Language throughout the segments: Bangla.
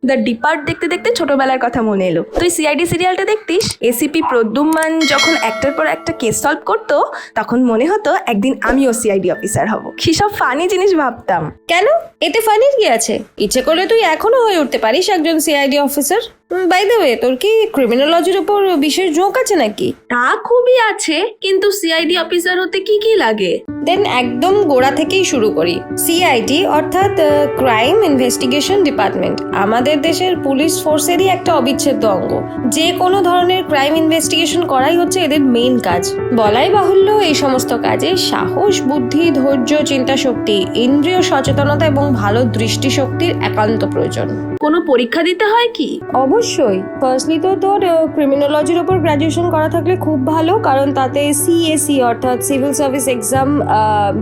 দ্য ডিপার্ট দেখতে দেখতে ছোটবেলার কথা মনে এলো। তুই সিআইডি সিরিয়ালটা দেখতিস? এসিপি প্রদ্যুম্মান যখন একটার পর একটা কেস সলভ করতো, তখন মনে হতো একদিন আমিও সিআইডি অফিসার হব। কি সব ফানি জিনিস ভাবতাম। কেন, এতে ফানির কি আছে? ইচ্ছে করলে তুই এখনো হয়ে উঠতে পারিস একজন CID officer. By the way, তোর কি ক্রিমিনোলজির উপর বিশেষ ঝোঁক আছে নাকি? তা খুবই আছে, কিন্তু সিআইডি অফিসার হতে কি কি লাগে? দেন একদম গোড়া থেকেই শুরু করি। সিআইডি অর্থাৎ ক্রাইম ইনভেস্টিগেশন ডিপার্টমেন্ট আমাদের দেশের পুলিশ ফোর্সেরই একটা অবিচ্ছেদ্য অঙ্গ। যে কোনো ধরনের ক্রাইম ইনভেস্টিগেশন করাই হচ্ছে এদের মেইন কাজ। বলাই বাহুল্য, এই সমস্ত কাজে সাহস, বুদ্ধি, ধৈর্য, চিন্তা শক্তি, ইন্দ্রিয় সচেতনতা এবং ভালো দৃষ্টিশক্তির একান্ত প্রয়োজন। কোনো পরীক্ষা দিতে হয় কি? অবশ্যই। ফার্স্টলি তো তোর ক্রিমিনোলজির উপর গ্র্যাজুয়েশন করা থাকলে খুব ভালো, কারণ তাতে সিএসি অর্থাৎ সিভিল সার্ভিস এক্সাম,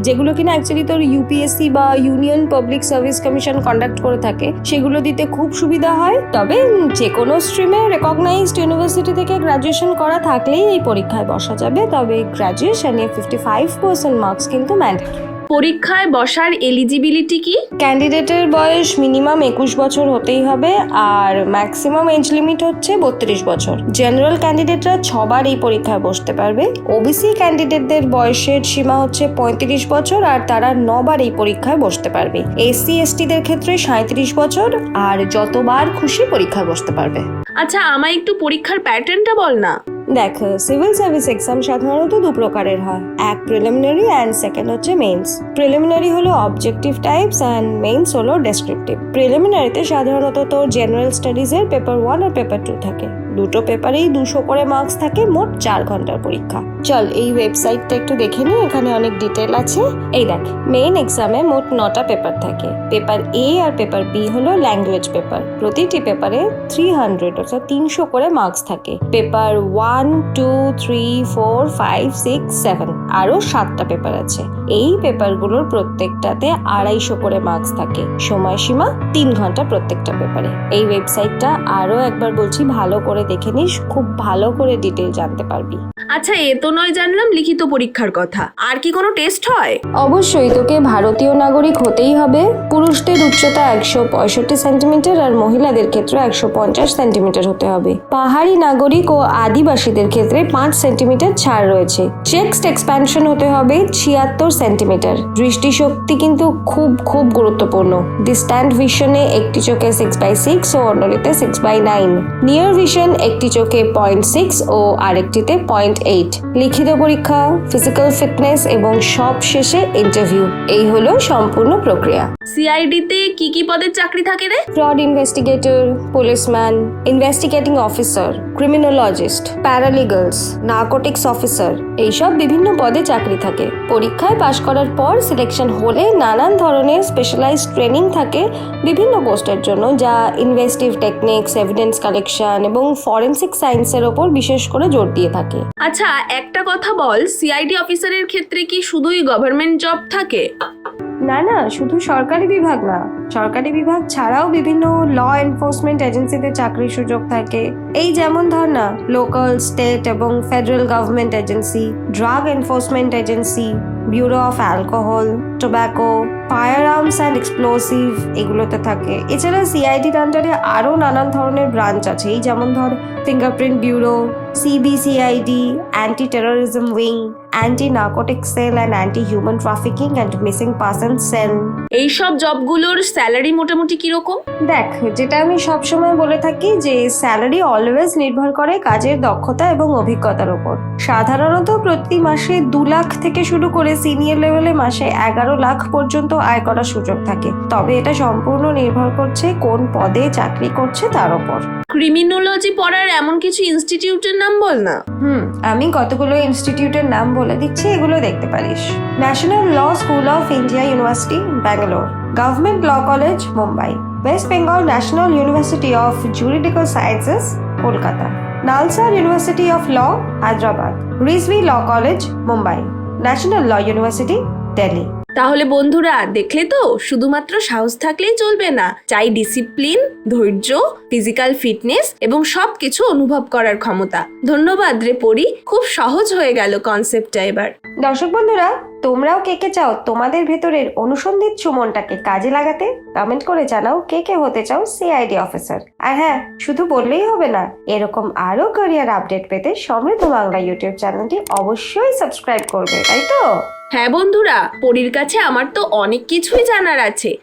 যেগুলো কিনা অ্যাকচুয়ালি তোর ইউপিএসসি বা union public service commission conduct করে থাকে, সেগুলো দিতে খুব সুবিধা হয়। তবে যে কোনো স্ট্রিমে রেকগনাইজড ইউনিভার্সিটি থেকে গ্র্যাজুয়েশন করা থাকলেই এই পরীক্ষায় বসা যাবে। তবে গ্র্যাজুয়েশনে 55% মার্কস কিন্তু ম্যান্ডেটরি। পরীক্ষায় বসার এলিজিবিলিটি কি? ক্যান্ডিডেটের বয়স মিনিমাম 21 বছর হতেই হবে, আর ম্যাক্সিমাম এজ লিমিট হচ্ছে 32 বছর। জেনারেল ক্যান্ডিডেটরা 6 বার এই পরীক্ষায় বসতে পারবে। ওবিসি ক্যান্ডিডেটদের বয়সের সীমা হচ্ছে 35 বছর, আর তারা 9 বার এই পরীক্ষায় বসতে পারবে। এসসি এসটিদের ক্ষেত্রে 37 বছর, আর যতবার খুশি পরীক্ষায় বসতে পারবে। আচ্ছা, আমায় একটু পরীক্ষার প্যাটার্নটা বল না। দেখ, সিভিল সার্ভিস এক্সাম সাধারণত 2 প্রকারের হয়। এক প্রিলিমিনারি অ্যান্ড সেকেন্ড হচ্ছে মেইনস। প্রিলিমিনারি হলো অবজেক্টিভ টাইপস অ্যান্ড মেইনস হলো ডেসক্রিপটিভ। প্রিলিমিনারিতে সাধারণত তোর জেনারেল স্টাডিজের পেপার 1 আর পেপার 2 থাকে। দুটো পেপারেই 200 করে মার্কস থাকে, মোট 4 ঘন্টার পরীক্ষা। চল এই ওয়েবসাইটটা একটু দেখে নি, এখানে অনেক ডিটেল আছে। এই দেখ, মেইন এক্সামে মোট 9টা পেপার থাকে। পেপার এ আর পেপার বি হলো ল্যাঙ্গুয়েজ পেপার। প্রতিটি পেপারে 300 অর্থাৎ 300 করে মার্কস থাকে। পেপার 1, 2, 3, 4, 5, 6, 7 আরো 7টা পেপার আছে। এই পেপারগুলোর প্রত্যেকটাতে 250 করে মার্কস থাকে। সময়সীমা 3 ঘন্টা প্রত্যেকটা পেপারে। এই ওয়েবসাইটটা আরো একবার বলছি, ভালো করে দেখে নিস, খুব ভালো করে ডিটেল জানতে পারবি। আচ্ছা, এ তো নয় জানলাম লিখিত পরীক্ষার কথা। আর কি কোনো টেস্ট হয়? অবশ্যই, তোকে ভারতীয় নাগরিক হতেই হবে। পুরুষদের উচ্চতা 165 সেন্টিমিটার আর মহিলাদের ক্ষেত্রে 150 সেন্টিমিটার হতে হবে। পাহাড়ি নাগরিক ও আদিবাসীদের ক্ষেত্রে 5 সেন্টিমিটার ছাড় রয়েছে। চেস্ট এক্সপ্যানশন হতে হবে 76 সেন্টিমিটার। দৃষ্টিশক্তি কিন্তু খুব খুব গুরুত্বপূর্ণ। ডিস্ট্যান্ট ভিশনে একটি চোখে 6/6 ও অন্যটিতে 6/9। নিয়ার ভিশন একটি চোখে 0.6 ও আরেকটিতে 0.8। লিখিত পরীক্ষা, ফিজিক্যাল ফিটনেস এবং সব শেষে ইন্টারভিউ। এই হলো সম্পূর্ণ প্রক্রিয়া। সিআইডিতে কি কি পদের চাকরি থাকে রে? Fraud investigator, policeman, investigating officer, criminologist, paralegals, narcotics officer, এইসব বিভিন্ন পদে চাকরি থাকে। পরীক্ষায় পাশ করার পর সিলেকশন হলে নানান ধরনের স্পেশালাইজড ট্রেনিং থাকে বিভিন্ন পোস্টের জন্য, যা ইনভেস্টিভ টেকনিক্স, এভিডেন্স কালেকশন এবং ফরেনসিক সায়েন্সের ওপর বিশেষ করে জোর দিয়ে থাকে। আচ্ছা, একটা কথা বল, সিআইডি অফিসারের ক্ষেত্রে কি শুধুই গভর্নমেন্ট জব থাকে? না না, শুধু সরকারি বিভাগ না, সরকারি বিভাগ ছাড়াও বিভিন্ন ল এনফোর্সমেন্ট এজেন্সিতে চাকরির সুযোগ থাকে। এই যেমন ধর না, লোকাল, স্টেট এবং federal government agency, drug enforcement agency, bureau of alcohol, tobacco, fire arms and explosive, এগুলোতে থাকে। এছাড়া সিআইডির আন্ডারে আরও নানান ধরনের ব্রাঞ্চ আছে। এই যেমন ধর fingerprint bureau, CBCID, anti terrorism wing, anti narcotic cell and anti human trafficking and missing person cell. এইসব জবগুলোর স্যালারি মোটামুটি কিরকম? দেখ, যেটা আমি সবসময় বলে থাকি যে স্যালারি অলওয়েজ নির্ভর করে কাজের দক্ষতা এবং অভিজ্ঞতার উপর। সাধারণত প্রতি মাসে 2 লাখ থেকে শুরু করে সিনিয়র লেভেলে মাসে 11 লাখ পর্যন্ত আয় করার সুযোগ থাকে। তবে এটা সম্পূর্ণ নির্ভর করছে কোন পদে চাকরি করছে তার উপর। ক্রিমিনোলজি পড়ার এমন কিছু ইনস্টিটিউটের নাম বল না। আমি কতগুলো ইনস্টিটিউটের নাম বলে দিচ্ছি, এগুলো দেখতে পারিস। National Law School of India University, Bangalore. Government Law College, Mumbai. West Bengal National University of Juridical Sciences, Kolkata. NALSAR University of Law, Hyderabad. Rizvi Law College, Mumbai. National Law University, Delhi. তাহলে বন্ধুরা, দেখলে তো, শুধুমাত্র সাহস থাকলেই চলবে না, চাই ডিসিপ্লিন, ধৈর্য, ফিজিক্যাল ফিটনেস এবং সবকিছু অনুভব করার ক্ষমতা। ধন্যবাদ রে পরি, খুব সহজ হয়ে গেল কনসেপ্টটা এবার। দর্শক বন্ধুরা, তোমরাও কে কে চাও তোমাদের ভেতরের অনুসন্ধিৎসু মনটাকে কাজে লাগাতে? কমেন্ট করে জানাও কে কে হতে চাও সিআইডি অফিসার। আর হ্যাঁ, শুধু বললেই হবে না, এরকম আরো ক্যারিয়ার আপডেট পেতে সমৃদ্ধ বাংলা ইউটিউব চ্যানেলটি অবশ্যই সাবস্ক্রাইব করবে, তাই তো? হ্যাঁ বন্ধুরা, পরীর কাছে আমার তো অনেক কিছুই জানার আছে।